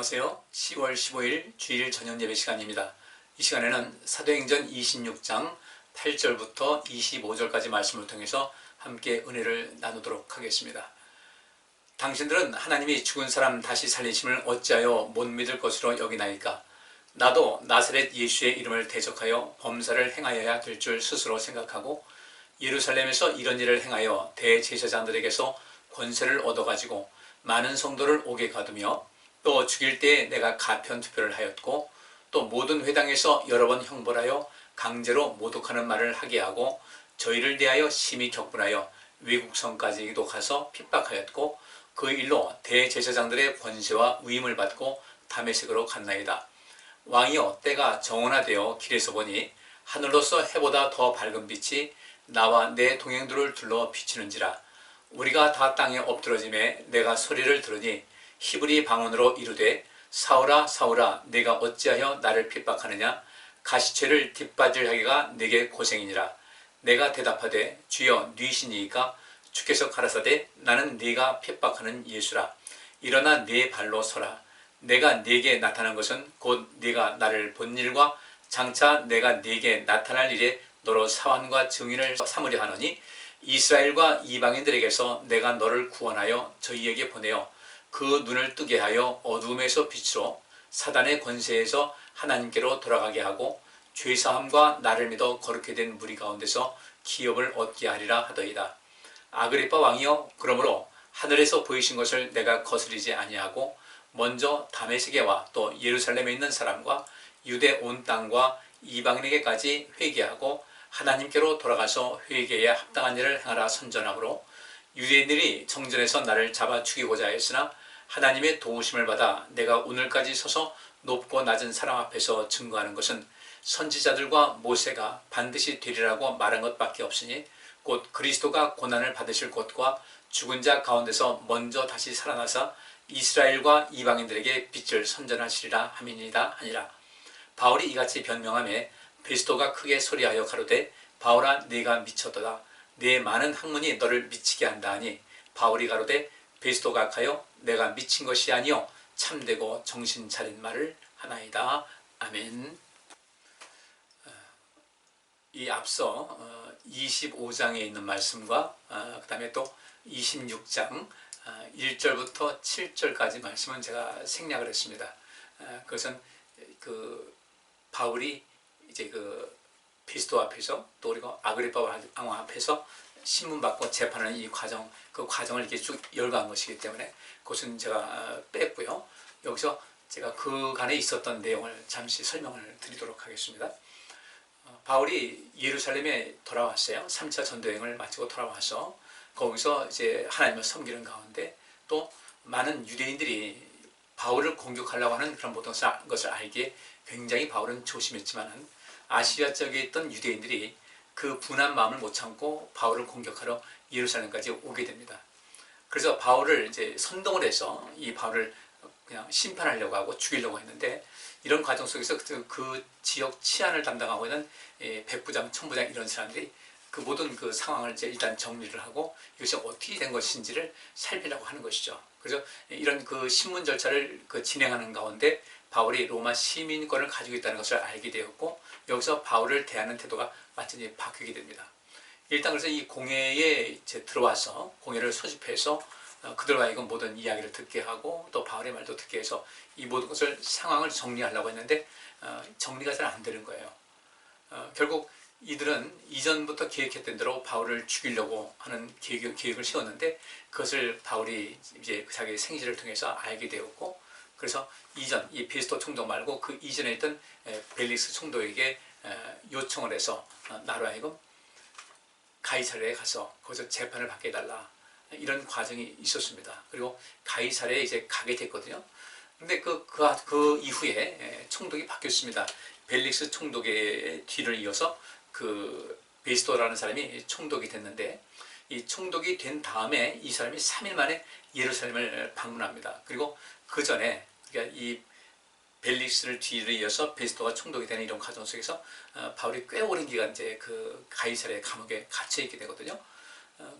안녕하세요. 10월 15일 주일 저녁 예배 시간입니다. 이 시간에는 사도행전 26장 8절부터 25절까지 말씀을 통해서 함께 은혜를 나누도록 하겠습니다. 당신들은 하나님이 죽은 사람 다시 살리심을 어찌하여 못 믿을 것으로 여기나이까? 나도 나사렛 예수의 이름을 대적하여 범사를 행하여야 될 줄 스스로 생각하고 예루살렘에서 이런 일을 행하여 대제사장들에게서 권세를 얻어가지고 많은 성도를 옥에 가두며 또 죽일 때에 내가 가편 투표를 하였고 또 모든 회당에서 여러 번 형벌하여 강제로 모독하는 말을 하게 하고 저희를 대하여 심히 격분하여 외국성까지도 가서 핍박하였고 그 일로 대제사장들의 권세와 위임을 받고 다메섹으로 갔나이다. 왕이여, 때가 정원화되어 길에서 보니 하늘로서 해보다 더 밝은 빛이 나와 내 동행들을 둘러 비치는지라. 우리가 다 땅에 엎드러짐에 내가 소리를 들으니 히브리 방언으로 이르되 사울아 사울아 내가 어찌하여 나를 핍박하느냐? 가시체를 뒷바질하기가 내게 고생이니라. 내가 대답하되 주여 뉘시니이까? 주께서 가라사대 나는 네가 핍박하는 예수라. 일어나 네 발로 서라. 내가 네게 나타난 것은 곧 네가 나를 본 일과 장차 내가 네게 나타날 일에 너로 사환과 증인을 삼으려 하노니 이스라엘과 이방인들에게서 내가 너를 구원하여 저희에게 보내어 그 눈을 뜨게 하여 어두움에서 빛으로 사단의 권세에서 하나님께로 돌아가게 하고 죄사함과 나를 믿어 거룩히 된 무리 가운데서 기업을 얻게 하리라 하더이다. 아그리빠 왕이여, 그러므로 하늘에서 보이신 것을 내가 거스리지 아니하고 먼저 다메섹에와 또 예루살렘에 있는 사람과 유대 온 땅과 이방인에게까지 회개하고 하나님께로 돌아가서 회개에 합당한 일을 행하라 선전하므로 유대인들이 정전에서 나를 잡아 죽이고자 했으나 하나님의 도우심을 받아 내가 오늘까지 서서 높고 낮은 사람 앞에서 증거하는 것은 선지자들과 모세가 반드시 되리라고 말한 것밖에 없으니 곧 그리스도가 고난을 받으실 것과 죽은 자 가운데서 먼저 다시 살아나사 이스라엘과 이방인들에게 빛을 선전하시리라 함이니이다 하니라. 바울이 이같이 변명하며 베스도가 크게 소리하여 가로되 바울아 네가 미쳤도다. 네 많은 학문이 너를 미치게 한다 하니 바울이 가로되 베스도가 가여 내가 미친 것이 아니요 참되고 정신 차린 말을 하나이다. 아멘. 이 앞서 25장에 있는 말씀과 그 다음에 또 26장 1절부터 7절까지 말씀은 제가 생략을 했습니다. 그것은 그 바울이 이제 그 베스도 앞에서 또 그리고 아그리빠 왕 앞에서 신문받고 재판하는 이 과정, 그 과정을 이렇게 쭉 열거한 것이기 때문에 그것은 제가 뺐고요. 여기서 제가 그간에 있었던 내용을 잠시 설명을 드리도록 하겠습니다. 바울이 예루살렘에 돌아왔어요. 3차 전도여행을 마치고 돌아와서 거기서 이제 하나님을 섬기는 가운데 또 많은 유대인들이 바울을 공격하려고 하는 그런 모든 것을 알기에 굉장히 바울은 조심했지만 아시아 쪽에 있던 유대인들이 그 분한 마음을 못 참고 바울을 공격하러 예루살렘까지 오게 됩니다. 그래서 바울을 이제 선동을 해서 이 바울을 그냥 심판하려고 하고 죽이려고 했는데 이런 과정 속에서 그 지역 치안을 담당하고 있는 백부장, 천부장 이런 사람들이 그 모든 그 상황을 이제 일단 정리를 하고 이것이 어떻게 된 것인지를 살피려고 하는 것이죠. 그래서 이런 그 신문 절차를 진행하는 가운데 바울이 로마 시민권을 가지고 있다는 것을 알게 되었고 여기서 바울을 대하는 태도가 완전히 바뀌게 됩니다. 일단 그래서 이 공회에 이제 들어와서 공회를 소집해서 그들과 하여금 모든 이야기를 듣게 하고 또 바울의 말도 듣게 해서 이 모든 것을 상황을 정리하려고 했는데 정리가 잘 안 되는 거예요. 결국 이들은 이전부터 계획했던 대로 바울을 죽이려고 하는 계획을 세웠는데 그것을 바울이 이제 자기의 생지를 통해서 알게 되었고 그래서 이전 이 베스도 총독 말고 그 이전에 있던 벨릭스 총독에게 요청을 해서 나로 하여금 가이사랴에 가서 거기서 재판을 받게 해달라 이런 과정이 있었습니다. 그리고 가이사랴에 이제 가게 됐거든요. 근데 그 이후에 총독이 바뀌었습니다. 벨릭스 총독의 뒤를 이어서 그 베스도라는 사람이 총독이 됐는데 이 총독이 된 다음에 이 사람이 3일 만에 예루살렘을 방문합니다. 그리고 그 전에 그러니까 이 벨릭스를 뒤를 이어서 베스도가 총독이 되는 이런 과정 속에서 바울이 꽤 오랜 기간 이제 그 가이사랴 감옥에 갇혀 있게 되거든요.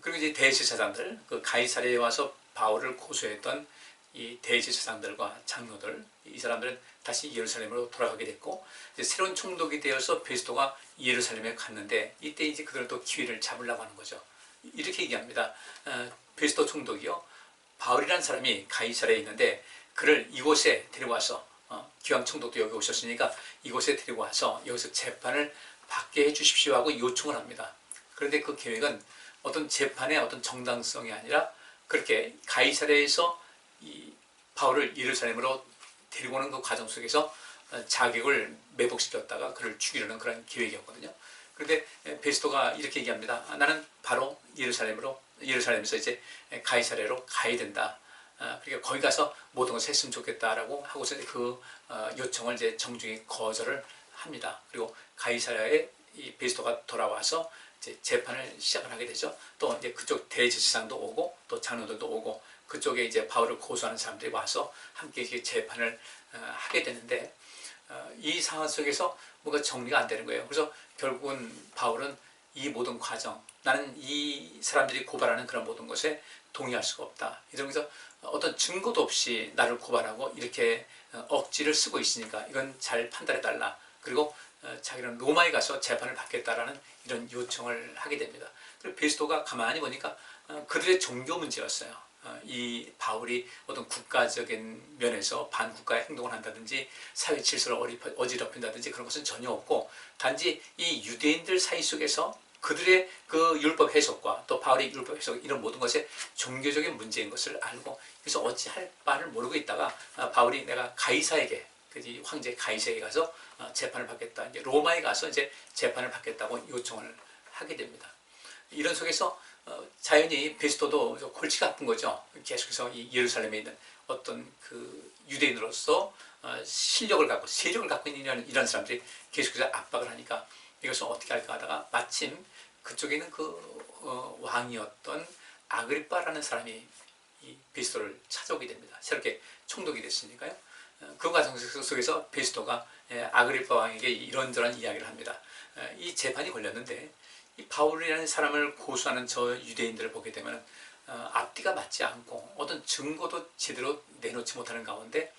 그리고 이제 대제사장들 그 가이사랴에 와서 바울을 고소했던 이 대제사장들과 장로들, 이 사람들은 다시 예루살렘으로 돌아가게 됐고, 이제 새로운 총독이 되어서 베스토가 예루살렘에 갔는데, 이때 이제 그들은 또 기회를 잡으려고 하는 거죠. 이렇게 얘기합니다. 베스토 총독이요, 바울이라는 사람이 가이사랴에 있는데 그를 이곳에 데리고 와서, 기왕 총독도 여기 오셨으니까 이곳에 데리고 와서 여기서 재판을 받게 해주십시오 하고 요청을 합니다. 그런데 그 계획은 어떤 재판의 어떤 정당성이 아니라 그렇게 가이사랴에서 이 바울을 예루살렘으로 데리고 오는 그 과정 속에서 자객을 매복시켰다가 그를 죽이려는 그런 계획이었거든요. 그런데 베스토가 이렇게 얘기합니다. 나는 바로 예루살렘에서 이제 가이사랴로 가야 된다. 그러니까 거기 가서 모든 것을 했으면 좋겠다라고 하고서 그 요청을 이제 정중히 거절을 합니다. 그리고 가이사랴에 이 베스토가 돌아와서 이제 재판을 시작을 하게 되죠. 또 이제 그쪽 대제사장도 오고 또 장로들도 오고 그쪽에 이제 바울을 고소하는 사람들이 와서 함께 재판을 하게 되는데, 이 상황 속에서 뭔가 정리가 안 되는 거예요. 그래서 결국은 바울은 이 모든 과정, 나는 이 사람들이 고발하는 그런 모든 것에 동의할 수가 없다. 이러면서 어떤 증거도 없이 나를 고발하고 이렇게 억지를 쓰고 있으니까 이건 잘 판단해달라. 그리고 자기는 로마에 가서 재판을 받겠다라는 이런 요청을 하게 됩니다. 그리고 베스토가 가만히 보니까 그들의 종교 문제였어요. 이 바울이 어떤 국가적인 면에서 반국가의 행동을 한다든지 사회 질서를 어지럽힌다든지 그런 것은 전혀 없고, 단지 이 유대인들 사이 속에서 그들의 그 율법 해석과 또 바울의 율법 해석, 이런 모든 것에 종교적인 문제인 것을 알고, 그래서 어찌할 바를 모르고 있다가 바울이 내가 가이사에게, 황제 가이사에게 가서 재판을 받겠다, 이제 로마에 가서 이제 재판을 받겠다고 요청을 하게 됩니다. 이런 속에서 자연히 베스토도 골치가 아픈 거죠. 계속해서 이 예루살렘에 있는 어떤 그 유대인으로서 실력을 갖고 세력을 갖고 있는 이런 사람들이 계속해서 압박을 하니까 이것을 어떻게 할까 하다가 마침 그쪽에 있는 그 왕이었던 아그리빠라는 사람이 이 베스토를 찾아오게 됩니다. 새롭게 총독이 됐으니까요. 그 과정 속에서 베스토가 아그리빠 왕에게 이런저런 이야기를 합니다. 이 재판이 걸렸는데 이 바울이라는 사람을 고소하는 저 유대인들을 보게 되면 앞뒤가 맞지 않고 어떤 증거도 제대로 내놓지 못하는 가운데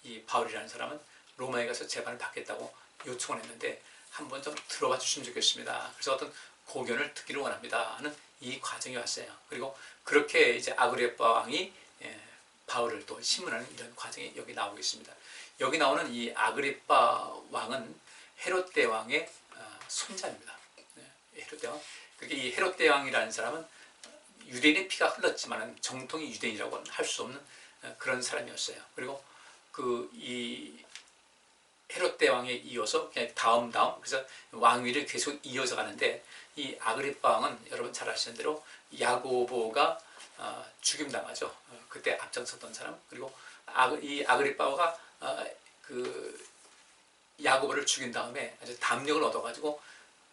이 바울이라는 사람은 로마에 가서 재판을 받겠다고 요청을 했는데 한번 좀 들어봐 주시면 좋겠습니다. 그래서 어떤 고견을 듣기를 원합니다 하는 이 과정이 왔어요. 그리고 그렇게 이제 아그리빠 왕이 바울을 또 신문하는 이런 과정이 여기 나오고 있습니다. 여기 나오는 이 아그리빠 왕은 헤롯 대왕의 손자입니다. 헤롯 대왕. 그게 이 헤롯 대왕이라는 사람은 유대인의 피가 흘렀지만 정통의 유대인이라고 할 수 없는 그런 사람이었어요. 그리고 이 헤롯 대왕에 이어서 그냥 다음 그래서 왕위를 계속 이어져 가는데, 이 아그리빠 왕은 여러분 잘 아시는 대로 야고보가 죽임당하죠. 그때 앞장섰던 사람. 그리고 이 아그리빠가 그 야고보를 죽인 다음에 아주 담력을 얻어가지고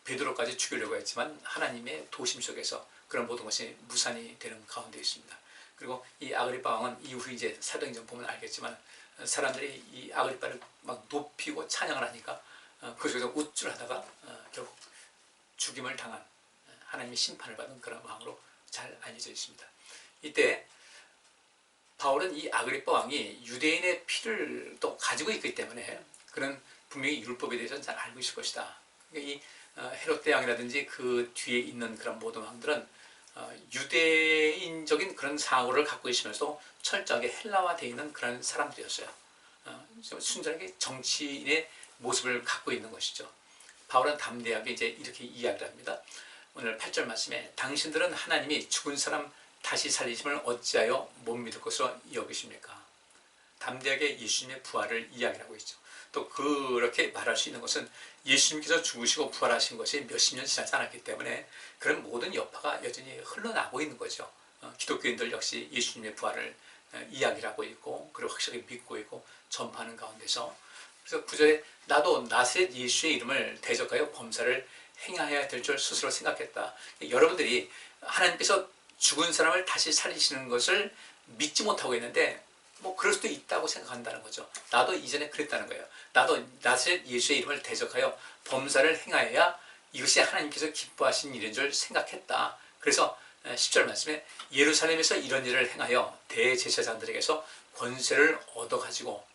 베드로까지 죽이려고 했지만 하나님의 도심 속에서 그런 모든 것이 무산이 되는 가운데 있습니다. 그리고 이 아그리빠 왕은 이후 이제 사도행전 보면 알겠지만 사람들이 이 아그리빠를 막 높이고 찬양을 하니까 그 속에서 우쭐하다가 결국 죽임을 당한, 하나님의 심판을 받은 그런 왕으로 잘 알려져 있습니다. 이때 바울은 이 아그리빠 왕이 유대인의 피를 또 가지고 있기 때문에 그는 분명히 율법에 대해서는 잘 알고 있을 것이다. 그러니까 이 헤롯 대왕이라든지 그 뒤에 있는 그런 모든 왕들은 유대인적인 그런 사고를 갖고 있으면서 철저하게 헬라화되어 있는 그런 사람들이었어요. 순전하게 정치인의 모습을 갖고 있는 것이죠. 바울은 담대하게 이제 이렇게 이야기를 합니다. 오늘 8절 말씀에 당신들은 하나님이 죽은 사람 다시 살리심을 어찌하여 못 믿을 것으로 여기십니까? 담대하게 예수님의 부활을 이야기하고 있죠. 또 그렇게 말할 수 있는 것은 예수님께서 죽으시고 부활하신 것이 몇십 년 지나지 않았기 때문에 그런 모든 여파가 여전히 흘러나고 있는 거죠. 기독교인들 역시 예수님의 부활을 이야기를 하고 있고 그리고 확실하게 믿고 있고 전파하는 가운데서, 그래서 9절에 나도 나사렛 예수의 이름을 대적하여 범사를 행하여야 될 줄 스스로 생각했다. 여러분들이 하나님께서 죽은 사람을 다시 살리시는 것을 믿지 못하고 있는데 뭐 그럴 수도 있다고 생각한다는 거죠. 나도 이전에 그랬다는 거예요. 나도 나사렛 예수의 이름을 대적하여 범사를 행하여야 이것이 하나님께서 기뻐하신 일인 줄 생각했다. 그래서 10절 말씀에 예루살렘에서 이런 일을 행하여 대제사장들에게서 권세를 얻어가지고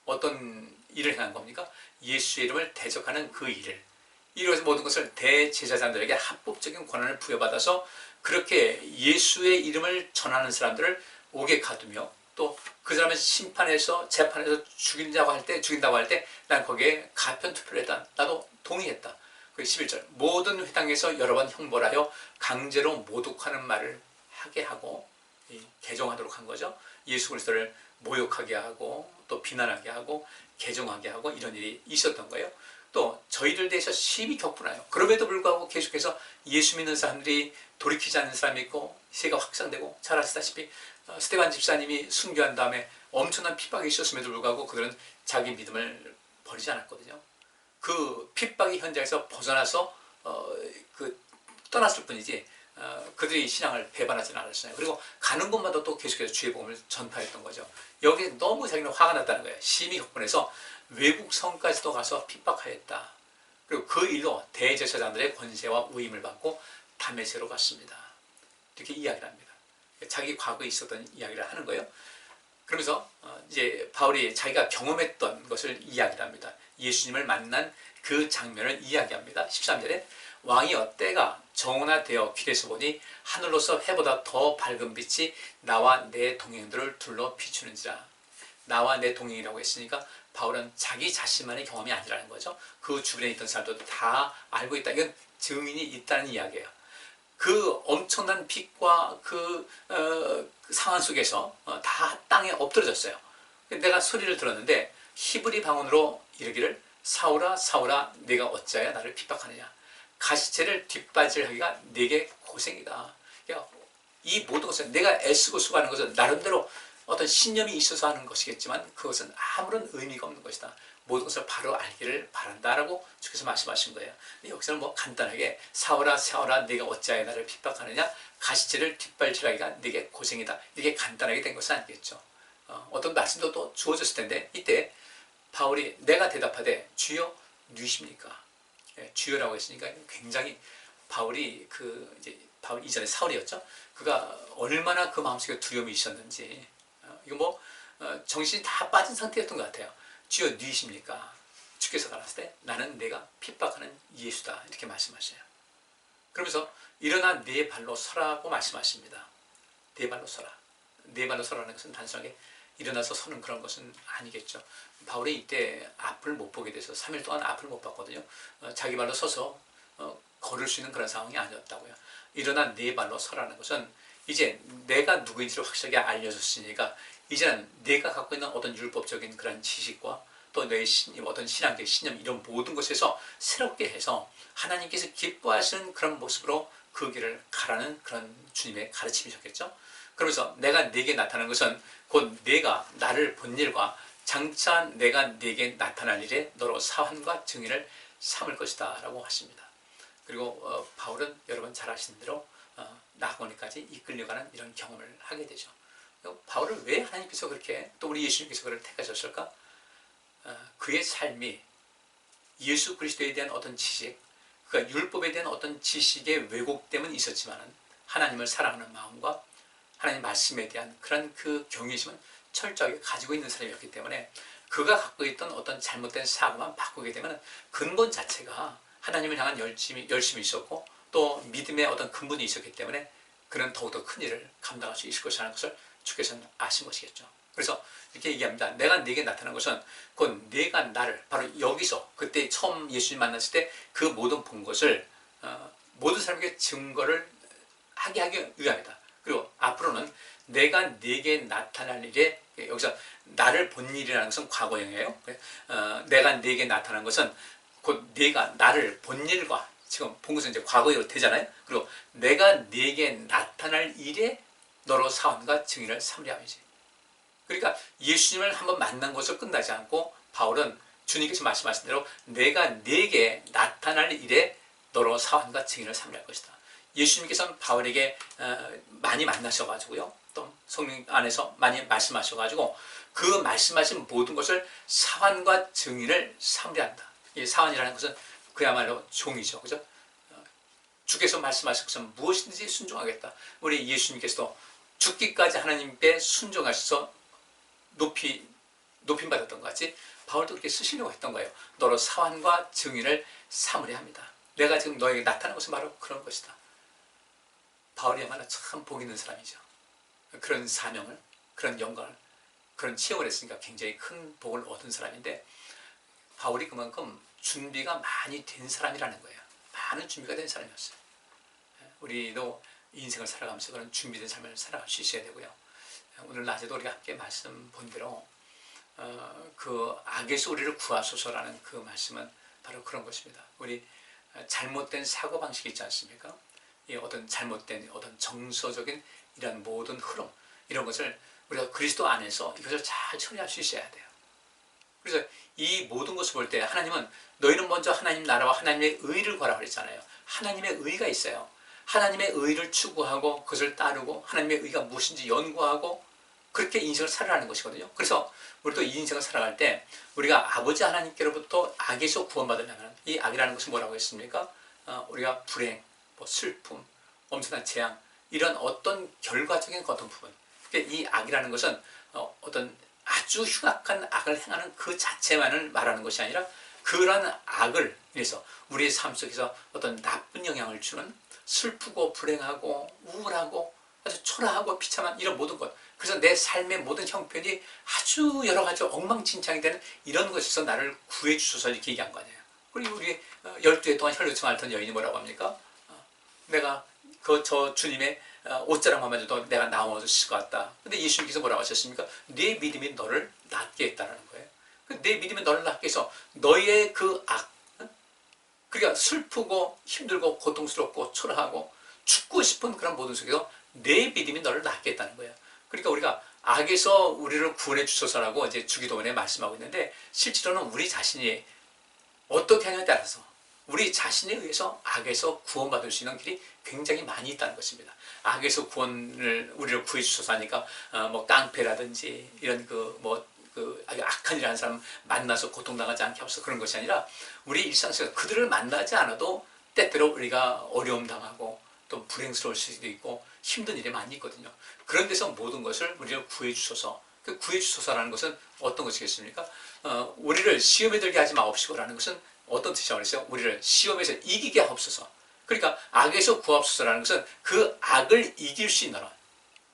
어떤 일을 행한 겁니까? 예수의 이름을 대적하는 그 일을 이로해서 모든 것을 대제사장들에게 합법적인 권한을 부여받아서 그렇게 예수의 이름을 전하는 사람들을 옥에 가두며 또 그 사람을 심판해서 재판해서 죽인다고 할 때 난 거기에 가편 투표를 했다. 나도 동의했다. 그 11절 모든 회당에서 여러 번 형벌하여 강제로 모독하는 말을 하게 하고 개종하도록 한 거죠. 예수 그리스도를 모욕하게 하고 또 비난하게 하고 개종하게 하고 이런 일이 있었던 거예요. 또 저희들 대해서 심히 격분하여 그럼에도 불구하고 계속해서 예수 믿는 사람들이 돌이키지 않는 사람이 있고 세가 확산되고 잘 아시다시피 스데반 집사님이 순교한 다음에 엄청난 핍박이 있었음에도 불구하고 그들은 자기 믿음을 버리지 않았거든요. 그 핍박의 현장에서 벗어나서 떠났을 뿐이지 그들이 신앙을 배반하지는 않았어요. 그리고 가는 곳마다 또 계속해서 주의 복음을 전파했던 거죠. 여기에 너무 자기는 화가 났다는 거예요. 심히 격분해서 외국 성까지도 가서 핍박하였다. 그리고 그 일로 대제사장들의 권세와 위임을 받고 다메섹으로 갔습니다. 이렇게 이야기를 합니다. 자기 과거에 있었던 이야기를 하는 거예요. 그러면서 이제 바울이 자기가 경험했던 것을 이야기를 합니다. 예수님을 만난 그 장면을 이야기합니다. 13절에 왕이여 때가 정오나되어 길에서 보니 하늘로서 해보다 더 밝은 빛이 나와 내 동행들을 둘러 비추는지라. 나와 내 동행이라고 했으니까 바울은 자기 자신만의 경험이 아니라는 거죠. 그 주변에 있던 사람들도 다 알고 있다. 이건 증인이 있다는 이야기예요. 그 엄청난 빛과 그 상황 속에서 다 땅에 엎드러졌어요. 내가 소리를 들었는데 히브리 방언으로 이르기를 사울아 사울아 내가 어찌하여 나를 핍박하느냐. 가시체를 뒷바질하기가 내게 고생이다. 그러니까 이 모든 것은 내가 애쓰고 수고하는 것은 나름대로 어떤 신념이 있어서 하는 것이겠지만 그것은 아무런 의미가 없는 것이다. 모든 것을 바로 알기를 바란다라고 주께서 말씀하신 거예요. 여기서는 뭐 간단하게 사울아 사울아 내가 어찌하여 나를 핍박하느냐 가시체를 뒷발질하기가 내게 고생이다. 이렇게 간단하게 된 것은 아니겠죠. 어떤 말씀도 또 주어졌을 텐데 이때 바울이 내가 대답하되 주여 누이십니까? 주여라고 했으니까 굉장히 바울이 바울 이전에 사울이었죠. 그가 얼마나 그 마음속에 두려움이 있었는지 이거 뭐 정신이 다 빠진 상태였던 것 같아요. 주여 누이십니까? 주께서 가라사대 때 나는 내가 핍박하는 예수다 이렇게 말씀하셔요. 그러면서 일어나 네 발로 서라고 말씀하십니다. 네 발로 서라. 네 발로 서라는 것은 단순하게 일어나서 서는 그런 것은 아니겠죠. 바울이 이때 앞을 못 보게 돼서 3일 동안 앞을 못 봤거든요. 자기 발로 서서 걸을 수 있는 그런 상황이 아니었다고요. 일어나 네 발로 서라는 것은 이제 내가 누구인지를 확실하게 알려줬으니까 이제는 내가 갖고 있는 어떤 율법적인 그런 지식과 또 내 어떤 신앙적 신념 이런 모든 것에서 새롭게 해서 하나님께서 기뻐하시는 그런 모습으로 그 길을 가라는 그런 주님의 가르침이셨겠죠. 그러면서 내가 네게 나타나는 것은 곧 내가 나를 본 일과 장차 내가 네게 나타날 일에 너로 사환과 증인을 삼을 것이다 라고 하십니다. 그리고 바울은 여러분 잘 아시는 대로 낙원에까지 이끌려가는 이런 경험을 하게 되죠. 바울을 왜 하나님께서 그렇게 또 우리 예수님께서 그를 택하셨을까? 그의 삶이 예수 그리스도에 대한 어떤 지식, 그러니까 율법에 대한 어떤 지식의 왜곡됨은 있었지만 하나님을 사랑하는 마음과 하나님 말씀에 대한 그런 그 경외심은 철저하게 가지고 있는 사람이었기 때문에 그가 갖고 있던 어떤 잘못된 사고만 바꾸게 되면 근본 자체가 하나님을 향한 열심이 있었고 또 믿음의 어떤 근본이 있었기 때문에 그는 더욱더 큰 일을 감당할 수 있을 것이라는 것을 주께서는 아신 것이겠죠. 그래서 이렇게 얘기합니다. 내가 네게 나타난 것은 곧 네가 나를 바로 여기서 그때 처음 예수님 만났을 때 그 모든 본 것을 모든 사람에게 증거를 하기 위함이다. 그리고 앞으로는 내가 네게 나타날 일에 여기서 나를 본 일이라는 것은 과거형이에요. 내가 네게 나타난 것은 곧 네가 나를 본 일과 지금 본 것은 이제 과거형으로 되잖아요. 그리고 내가 네게 나타날 일에 너로 사원과 증인을 삼으려 함이지. 그러니까 예수님을 한번 만난 것으로 끝나지 않고 바울은 주님께서 말씀하신 대로 내가 네게 나타날 일에 너로 사원과 증인을 삼으려 할 것이다. 예수님께서는 바울에게 많이 만나셔가지고요. 또 성령 안에서 많이 말씀하셔가지고 그 말씀하신 모든 것을 사환과 증인을 삼으려 한다. 이 사환이라는 것은 그야말로 종이죠. 그죠? 주께서 말씀하신 것은 무엇이든지 순종하겠다. 우리 예수님께서도 죽기까지 하나님께 순종하셔서 높임 받았던 것 같이 바울도 그렇게 쓰시려고 했던 거예요. 너로 사환과 증인을 삼으려 합니다. 내가 지금 너에게 나타난 것은 바로 그런 것이다. 바울이야말로 참 복 있는 사람이죠. 그런 사명을, 그런 영광을, 그런 체험을 했으니까 굉장히 큰 복을 얻은 사람인데, 바울이 그만큼 준비가 많이 된 사람이라는 거예요. 많은 준비가 된 사람이었어요. 우리도 인생을 살아가면서 그런 준비된 삶을 살아갈 수 있어야 되고요. 오늘 낮에도 우리가 함께 말씀 본 대로 그 악에서 우리를 구하소서라는 그 말씀은 바로 그런 것입니다. 우리 잘못된 사고방식이 있지 않습니까? 이 어떤 잘못된 어떤 정서적인 이런 모든 흐름, 이런 것을 우리가 그리스도 안에서 이것을 잘 처리할 수 있어야 돼요. 그래서 이 모든 것을 볼 때 하나님은 너희는 먼저 하나님 나라와 하나님의 의를 구하라고 그랬잖아요. 하나님의 의가 있어요. 하나님의 의를 추구하고 그것을 따르고 하나님의 의가 무엇인지 연구하고 그렇게 인생을 살아가는 것이거든요. 그래서 우리도 이 인생을 살아갈 때 우리가 아버지 하나님께로부터 악에서 구원받으려면, 이 악이라는 것은 뭐라고 했습니까? 우리가 불행, 슬픔, 엄청난 재앙, 이런 어떤 결과적인 어떤 부분, 그러니까 이 악이라는 것은 어떤 아주 흉악한 악을 행하는 그 자체만을 말하는 것이 아니라 그런 악을 위해서 우리의 삶 속에서 어떤 나쁜 영향을 주는 슬프고 불행하고 우울하고 아주 초라하고 비참한 이런 모든 것, 그래서 내 삶의 모든 형편이 아주 여러 가지 엉망진창이 되는 이런 것에서 나를 구해 주소서 이렇게 얘기한 거 아니에요. 그리고 우리 12해 동안 혈루증 앓던 여인이 뭐라고 합니까? 내가 저 주님의 옷자락만 만져도 내가 나아졌을 것 같다. 근데 예수님께서 뭐라고 하셨습니까? 네 믿음이 너를 낫게 했다는 거예요. 내 믿음이 너를 낫게 해서 너의 그 악, 그러니까 슬프고 힘들고 고통스럽고 초라하고 죽고 싶은 그런 모든 속에서 내 믿음이 너를 낫게 했다는 거예요. 그러니까 우리가 악에서 우리를 구원해 주소서라고 이제 주기도문에 말씀하고 있는데, 실제로는 우리 자신이 어떻게 하냐에 따라서 우리 자신에 의해서 악에서 구원받을 수 있는 길이 굉장히 많이 있다는 것입니다. 악에서 우리를 구해 주소서 하니까 뭐 깡패라든지 이런 아주 악한 일하는 사람 만나서 고통당하지 않게 하소서, 그런 것이 아니라 우리 일상 속에서 그들을 만나지 않아도 때때로 우리가 어려움 당하고 또 불행스러울 수도 있고 힘든 일이 많이 있거든요. 그런 데서 모든 것을 우리를 구해 주소서. 그 구해 주소서라는 것은 어떤 것이겠습니까? 우리를 시험에 들게 하지 마옵시고라는 것은 어떤 뜻이라고 그랬어요? 우리를 시험에서 이기게 하옵소서. 그러니까 악에서 구하옵소서라는 것은 그 악을 이길 수 있는,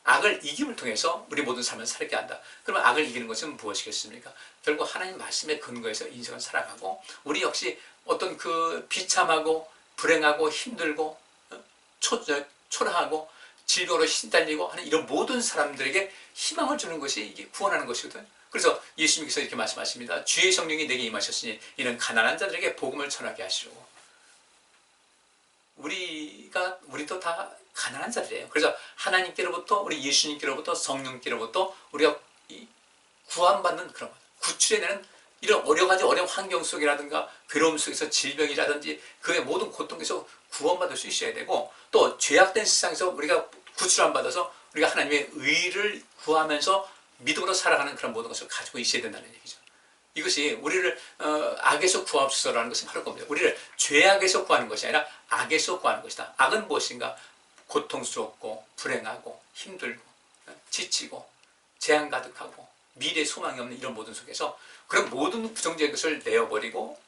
악을 이김을 통해서 우리 모든 삶을 살게 한다. 그러면 악을 이기는 것은 무엇이겠습니까? 결국 하나님 말씀의 근거에서 인생을 살아가고, 우리 역시 어떤 그 비참하고 불행하고 힘들고 초라하고 질병으로 시달리고 하는 이런 모든 사람들에게 희망을 주는 것이 이게 구원하는 것이거든. 그래서 예수님께서 이렇게 말씀하십니다. 주의 성령이 내게 임하셨으니 이는 가난한 자들에게 복음을 전하게 하시려고. 우리도 다 가난한 자들이에요. 그래서 하나님께로부터, 우리 예수님께로부터, 성령께로부터 우리가 구원받는 그런 것, 구출해내는 이런 여러 가지 어려운 환경 속이라든가 괴로움 속에서 질병이라든지 그의 모든 고통에서 구원받을 수 있어야 되고, 또 죄악된 세상에서 우리가 구출 안 받아서 우리가 하나님의 의를 구하면서 믿음으로 살아가는 그런 모든 것을 가지고 있어야 된다는 얘기죠. 이것이 우리를 악에서 구하옵소서라는 것은 바로 겁니다. 우리를 죄악에서 구하는 것이 아니라 악에서 구하는 것이다. 악은 무엇인가? 고통스럽고 불행하고 힘들고 지치고 재앙 가득하고 미래 소망이 없는 이런 모든 속에서 그런 모든 부정적인 것을 내어버리고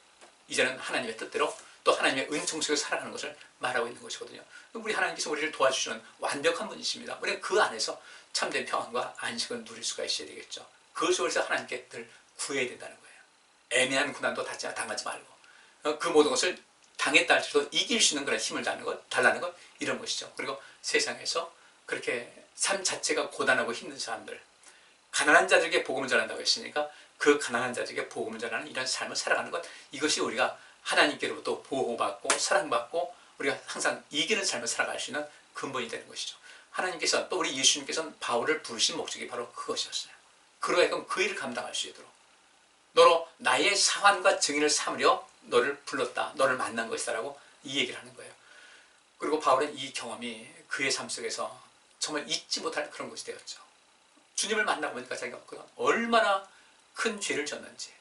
이제는 하나님의 뜻대로 또 하나님의 은총 속에 살아가는 것을 말하고 있는 것이거든요. 우리 하나님께서 우리를 도와주시는 완벽한 분이십니다. 우리는 그 안에서 참된 평안과 안식을 누릴 수가 있어야 되겠죠. 그 속에서 하나님께 늘 구해야 된다는 거예요. 애매한 고난도 당하지 말고 그 모든 것을 당했다 할지라도 이길 수 있는 그런 힘을 달라는 것, 이런 것이죠. 그리고 세상에서 그렇게 삶 자체가 고단하고 힘든 사람들, 가난한 자들에게 복음을 전한다고 했으니까 그 가난한 자들에게 복음을 전하는 이런 삶을 살아가는 것, 이것이 우리가 하나님께로부터 보호받고 사랑받고 우리가 항상 이기는 삶을 살아갈 수 있는 근본이 되는 것이죠. 하나님께서 또 우리 예수님께서는 바울을 부르신 목적이 바로 그것이었어요. 그로 하여금 그 일을 감당할 수 있도록 너로 나의 사환과 증인을 삼으려 너를 불렀다, 너를 만난 것이다 라고 이 얘기를 하는 거예요. 그리고 바울은 이 경험이 그의 삶 속에서 정말 잊지 못할 그런 것이 되었죠. 주님을 만나고 보니까 자기가 얼마나 큰 죄를 졌는지,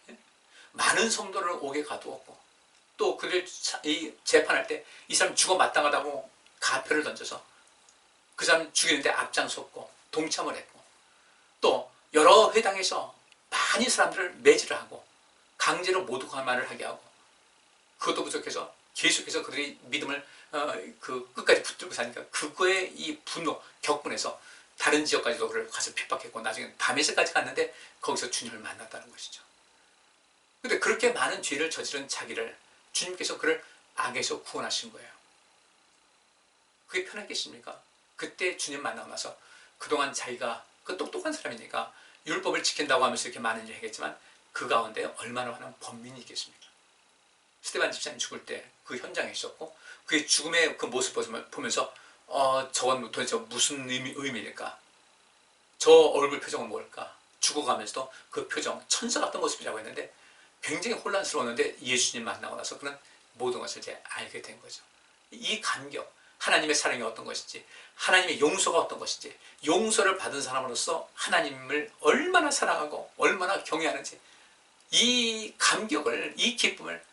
많은 성도를 옥에 가두었고 또 그를 재판할 때 이 사람 죽어 마땅하다고 가표를 던져서 그 사람 죽이는데 앞장섰고 동참을 했고, 또 여러 회당에서 많은 사람들을 매질을 하고 강제로 모독말을 하게 하고, 그것도 부족해서 계속해서 그들이 믿음을 끝까지 붙들고 사니까 그거에 이 분노, 격분해서 다른 지역까지도 그를 가서 핍박했고, 나중에 다메섹까지 갔는데 거기서 주님을 만났다는 것이죠. 근데 그렇게 많은 죄를 저지른 자기를 주님께서 그를 악에서 구원하신 거예요. 그게 편했겠습니까? 그때 주님 만나고 나서 그동안 자기가 그 똑똑한 사람이니까 율법을 지킨다고 하면서 이렇게 많은 일을 했겠지만 그 가운데 얼마나 많은 번민이 있겠습니까? 스데반 집사님 죽을 때 그 현장에 있었고, 그의 죽음의 그 모습을 보면서 저건 도대체 무슨 의미일까? 저 얼굴 표정은 뭘까? 죽어가면서도 그 표정, 천사 같은 모습이라고 했는데 굉장히 혼란스러웠는데, 예수님 만나고 나서 그는 모든 것을 이제 알게 된 거죠. 이 감격, 하나님의 사랑이 어떤 것인지, 하나님의 용서가 어떤 것인지, 용서를 받은 사람으로서 하나님을 얼마나 사랑하고 얼마나 경외하는지, 이 감격을, 이 기쁨을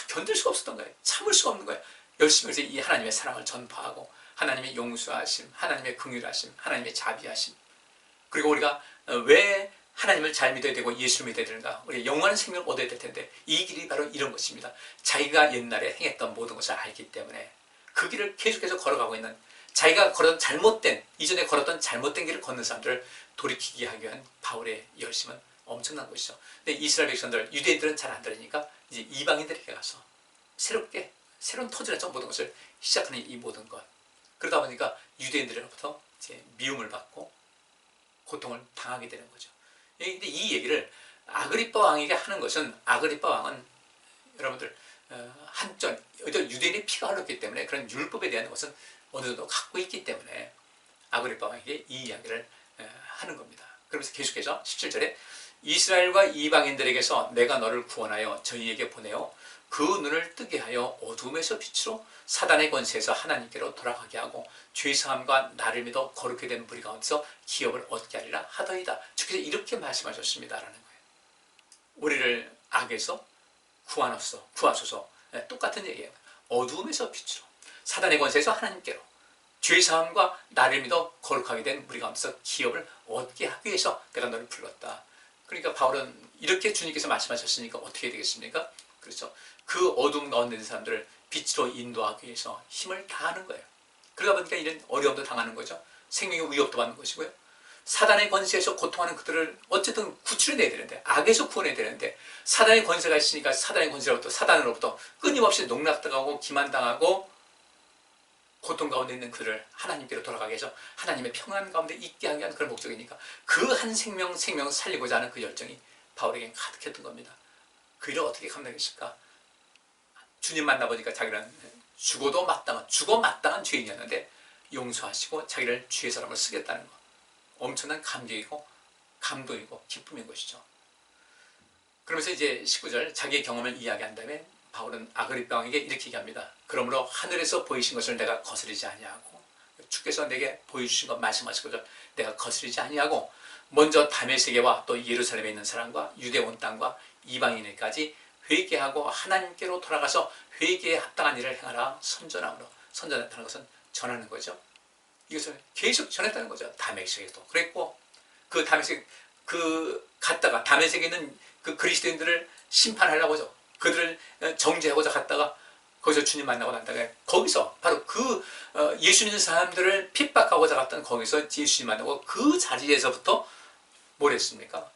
견딜 수가 없었던 거예요. 참을 수가 없는 거예요. 열심히 해서 이 하나님의 사랑을 전파하고, 하나님의 용서하심, 하나님의 긍휼하심, 하나님의 자비하심, 그리고 우리가 왜 하나님을 잘 믿어야 되고 예수를 믿어야 되는가? 우리 영원한 생명을 얻어야 될 텐데 이 길이 바로 이런 것입니다. 자기가 옛날에 행했던 모든 것을 알기 때문에 그 길을 계속해서 걸어가고 있는, 자기가 걸었던 잘못된, 이전에 걸었던 잘못된 길을 걷는 사람들을 돌이키게 하기 위한 바울의 열심은 엄청난 것이죠. 근데 이스라엘 백성들, 유대인들은 잘 안 들으니까 이제 이방인들에게 가서 새로운 터전에서 모든 것을 시작하는 이 모든 것. 그러다 보니까 유대인들로부터 이제 미움을 받고 고통을 당하게 되는 거죠. 근데 이 얘기를 아그리빠 왕에게 하는 것은, 아그리빠 왕은 여러분들 한전 유대인의 피가 흘렀기 때문에 그런 율법에 대한 것은 어느 정도 갖고 있기 때문에 아그리빠 왕에게 이 이야기를 하는 겁니다. 그러면서 계속해서 17절에 이스라엘과 이방인들에게서 내가 너를 구원하여 저희에게 보내어 그 눈을 뜨게 하여 어둠에서 빛으로 사단의 권세에서 하나님께로 돌아가게 하고 죄사함과 나를 믿어 거룩히 된 무리 가운데서 기업을 얻게 하리라 하더이다. 주께서 이렇게 말씀하셨습니다라는 거예요. 우리를 악에서 구하소서. 똑같은 얘기예요. 어둠에서 빛으로, 사단의 권세에서 하나님께로, 죄사함과 나를 믿어 거룩하게 된 무리 가운데서 기업을 얻게 하기 위해서 내가 너를 불렀다. 그러니까 바울은 이렇게 주님께서 말씀하셨으니까 어떻게 되겠습니까? 그렇죠. 그 어둠 가운데 있는 사람들을 빛으로 인도하기 위해서 힘을 다하는 거예요. 그러다 보니까 이런 어려움도 당하는 거죠. 생명의 위협도 받는 것이고요. 사단의 권세에서 고통하는 그들을 어쨌든 구출해내야 되는데, 악에서 구원해야 되는데, 사단의 권세가 있으니까 사단의 권세로부터, 사단으로부터 끊임없이 농락당하고 기만당하고 고통 가운데 있는 그를 하나님께로 돌아가게 해서 하나님의 평안 가운데 있게 하기 위한 그런 목적이니까 그 한 생명을 살리고자 하는 그 열정이 바울에게 가득했던 겁니다. 그 일을 어떻게 감당했을까? 주님 만나보니까 자기는 죽어 마땅한 죄인이었는데 용서하시고 자기를 주의 사람으로 쓰겠다는 것, 엄청난 감격이고 감동이고 기쁨인 것이죠. 그러면서 이제 19절 자기의 경험을 이야기한 다음에 바울은 아그리빠 왕에게 이렇게 얘기합니다. 그러므로 하늘에서 보이신 것을 내가 거스르지 아니하고, 주께서 내게 보여주신 것, 말씀하신 것을 내가 거스르지 아니하고, 먼저 다메섹에와 또 예루살렘에 있는 사람과 유대 온 땅과 이방인에까지 회개하고 하나님께로 돌아가서 회개에 합당한 일을 행하라 선전함으로, 선전했다는 것은 전하는 거죠. 이것을 계속 전했다는 거죠. 다메섹에도 그랬고, 그 다메섹 갔다가 다메섹에 있는 그 그리스도인들을 심판하려고 하죠. 그들을 정죄하고자 갔다가 거기서 주님 만나고 난 다음에 거기서 바로 그 예수 믿는 사람들을 핍박하고자 갔던 거기서 예수님 만나고 그 자리에서부터 뭘 했습니까?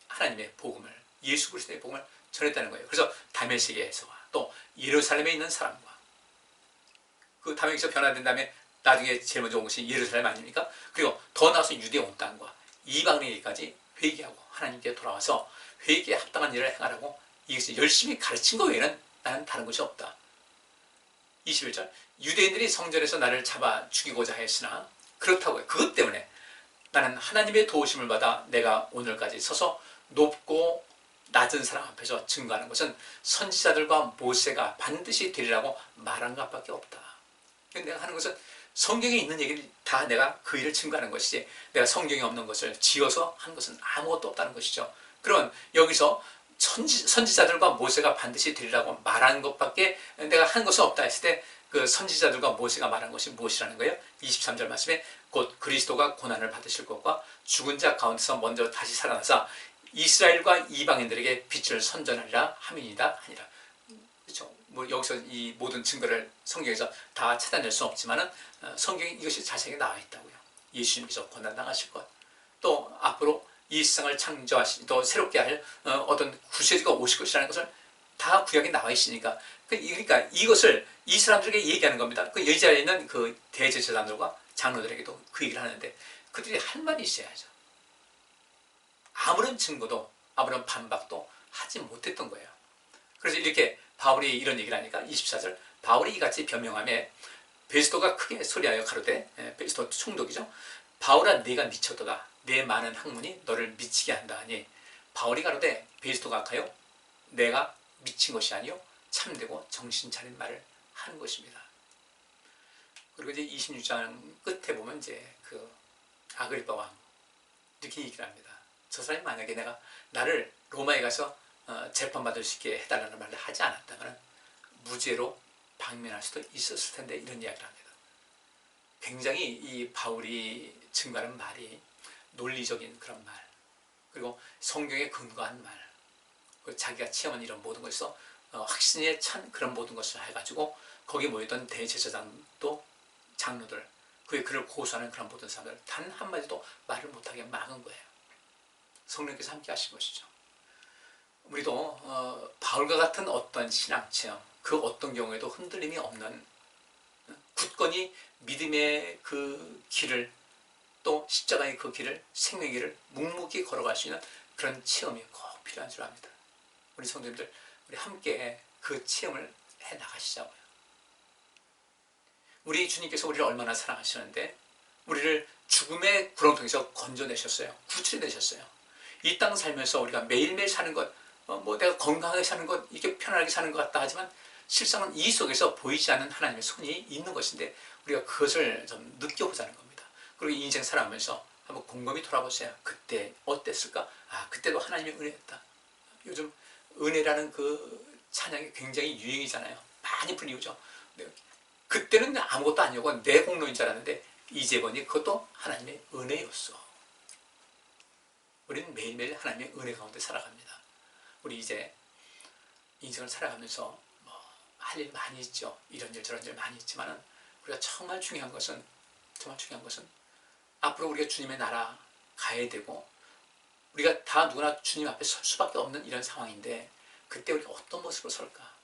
하나님의 복음을, 예수 그리스도의 복음을 전했다는 거예요. 그래서 다메섹에서와 또 예루살렘에 있는 사람과, 그 다메섹에서 변화된 다음에 나중에 제일 먼저 온 것이 예루살렘 아닙니까? 그리고 더 나아서 유대 온 땅과 이방인에게까지 회개하고 하나님께 돌아와서 회개에 합당한 일을 행하라고 이것을 열심히 가르친 것 외에는 나는 다른 것이 없다. 21절 유대인들이 성전에서 나를 잡아 죽이고자 했으나 그렇다고요. 그것 때문에 나는 하나님의 도우심을 받아 내가 오늘까지 서서 높고 낮은 사람 앞에서 증거하는 것은 선지자들과 모세가 반드시 되리라고 말한 것밖에 없다. 내가 하는 것은 성경에 있는 얘기를 다 내가 그 일을 증거하는 것이지, 내가 성경에 없는 것을 지어서 한 것은 아무것도 없다는 것이죠. 그러면 여기서 선지자들과 모세가 반드시 되리라고 말한 것밖에 내가 한 것은 없다 했을 때 그 선지자들과 모세가 말한 것이 무엇이라는 거예요? 23절 말씀에 곧 그리스도가 고난을 받으실 것과 죽은 자 가운데서 먼저 다시 살아나사 이스라엘과 이방인들에게 빛을 선전하리라 함이니이다 하니라. 그렇죠? 뭐 여기서 이 모든 증거를 성경에서 다 찾아낼 수는 없지만은 성경에 이것이 자세하게 나와 있다고요. 예수님께서 고난당하실 것, 또 앞으로 이 세상을 창조하시, 또 새롭게 할 어떤 구세주가 오실 것이라는 것을 다 구약에 나와 있으니까, 그러니까 이것을 이 사람들에게 얘기하는 겁니다. 그 여기 자리에 있는 그 대제사장들과 장로들에게도 그 얘기를 하는데 그들이 할 말이 있어야죠. 아무런 증거도 아무런 반박도 하지 못했던 거예요. 그래서 이렇게 바울이 이런 얘기를 하니까 24절 바울이 이같이 변명하며 베스도가 크게 소리하여 가로되, 베스도 총독이죠. 바울아 네가 미쳤도다. 내 많은 학문이 너를 미치게 한다 하니 바울이 가로되 베스도가 가요 내가 미친 것이 아니요 참되고 정신 차린 말을 하는 것입니다. 그리고 이제 26장 끝에 보면 이제 그 아그리빠 왕 이렇게 얘기를 합니다. 저 사람이 만약에 나를 로마에 가서 재판받을 수 있게 해달라는 말을 하지 않았다면 무죄로 방면할 수도 있었을 텐데, 이런 이야기를 합니다. 굉장히 이 바울이 증거하는 말이 논리적인 그런 말, 그리고 성경에 근거한 말, 그리고 자기가 체험한 이런 모든 것에서 확신에 찬 그런 모든 것을 해가지고 거기 모였던 대제사장도 장로들, 그를 고소하는 그런 모든 사람들 단 한마디도 말을 못하게 막은 거예요. 성령께서 함께 하신 것이죠. 우리도 바울과 같은 어떤 신앙체험, 그 어떤 경우에도 흔들림이 없는 굳건히 믿음의 그 길을, 또 십자가의 그 길을, 생명의 길을 묵묵히 걸어갈 수 있는 그런 체험이 꼭 필요한 줄 압니다. 우리 성도님들, 우리 함께 그 체험을 해 나가시자고요. 우리 주님께서 우리를 얼마나 사랑하시는데 우리를 죽음의 구렁텅이에서 건져내셨어요. 구출해내셨어요. 이 땅 살면서 우리가 매일매일 사는 것, 내가 건강하게 사는 것, 이렇게 편안하게 사는 것 같다 하지만 실상은 이 속에서 보이지 않는 하나님의 손이 있는 것인데 우리가 그것을 좀 느껴보자는 겁니다. 그리고 인생 살아가면서 한번 곰곰이 돌아보세요. 그때 어땠을까? 그때도 하나님의 은혜였다. 요즘 은혜라는 그 찬양이 굉장히 유행이잖아요. 많이 불리우죠. 그때는 아무것도 아니고 내 공로인 줄 알았는데 이제 보니 그것도 하나님의 은혜였어. 우리는 매일매일 하나님의 은혜 가운데 살아갑니다. 우리 이제 인생을 살아가면서 할 일 많이 있죠. 이런 일 저런 일 많이 있지만 우리가 정말 중요한 것은 앞으로 우리가 주님의 나라 가야 되고 우리가 다 누구나 주님 앞에 설 수밖에 없는 이런 상황인데 그때 우리가 어떤 모습으로 설까?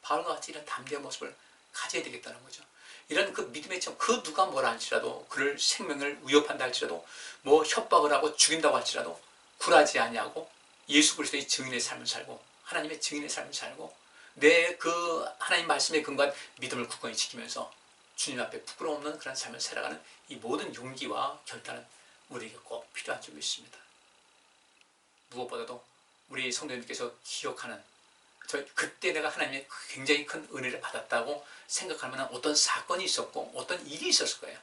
바울과 같이 이런 담대한 모습을 가져야 되겠다는 거죠. 이런 그 믿음의 체험, 그 누가 뭐라 할지라도, 그를 생명을 위협한다 할지라도, 뭐 협박을 하고 죽인다고 할지라도 굴하지 아니하고 예수 그리스도의 증인의 삶을 살고 하나님의 증인의 삶을 살고 내 그 하나님 말씀에 근거한 믿음을 굳건히 지키면서 주님 앞에 부끄러움 없는 그런 삶을 살아가는 이 모든 용기와 결단은 우리에게 꼭 필요한 점이 있습니다. 무엇보다도 우리 성도님께서 기억하는, 그때 내가 하나님의 굉장히 큰 은혜를 받았다고 생각할 만한 어떤 사건이 있었고 어떤 일이 있었을 거예요.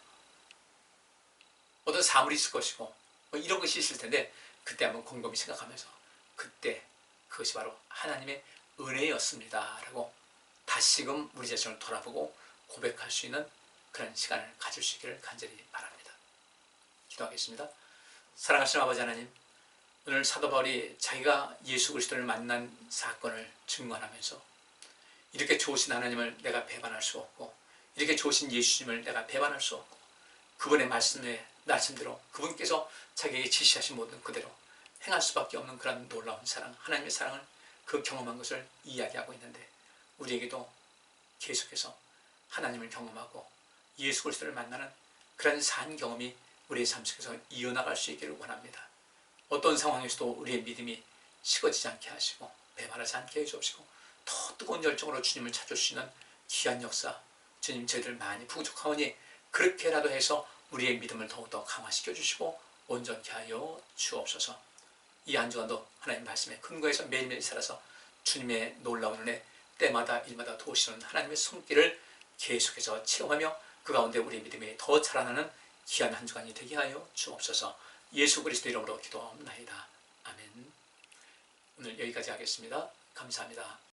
어떤 사물이 있을 것이고 이런 것이 있을 텐데 그때 한번 곰곰이 생각하면서 그때 그것이 바로 하나님의 은혜였습니다 라고 다시금 우리 자신을 돌아보고 고백할 수 있는 그런 시간을 가질 수 있기를 간절히 바랍니다. 기도하겠습니다. 사랑하시는 아버지 하나님, 오늘 사도 바울이 자기가 예수 그리스도를 만난 사건을 증언하면서 이렇게 좋으신 하나님을 내가 배반할 수 없고 이렇게 좋으신 예수님을 내가 배반할 수 없고 그분의 말씀대로 그분께서 자기에게 지시하신 모든 그대로 행할 수밖에 없는 그런 놀라운 사랑, 하나님의 사랑을 그 경험한 것을 이야기하고 있는데 우리에게도 계속해서 하나님을 경험하고 예수 그리스도를 만나는 그런 산 경험이 우리의 삶 속에서 이어나갈 수 있기를 원합니다. 어떤 상황에서도 우리의 믿음이 식어지지 않게 하시고 배반하지 않게 해주시고 더 뜨거운 열정으로 주님을 찾아주시는 귀한 역사, 주님 저희들 많이 부족하오니 그렇게라도 해서 우리의 믿음을 더욱더 강화시켜 주시고 온전케 하여 주옵소서. 이 한 주간도 하나님 말씀에 근거해서 매일매일 살아서 주님의 놀라운 은혜 때마다 일마다 도우시는 하나님의 손길을 계속해서 체험하며 그 가운데 우리의 믿음이 더 자라나는 귀한 한 주간이 되게 하여 주옵소서. 예수 그리스도 이름으로 기도하옵나이다. 아멘. 오늘 여기까지 하겠습니다. 감사합니다.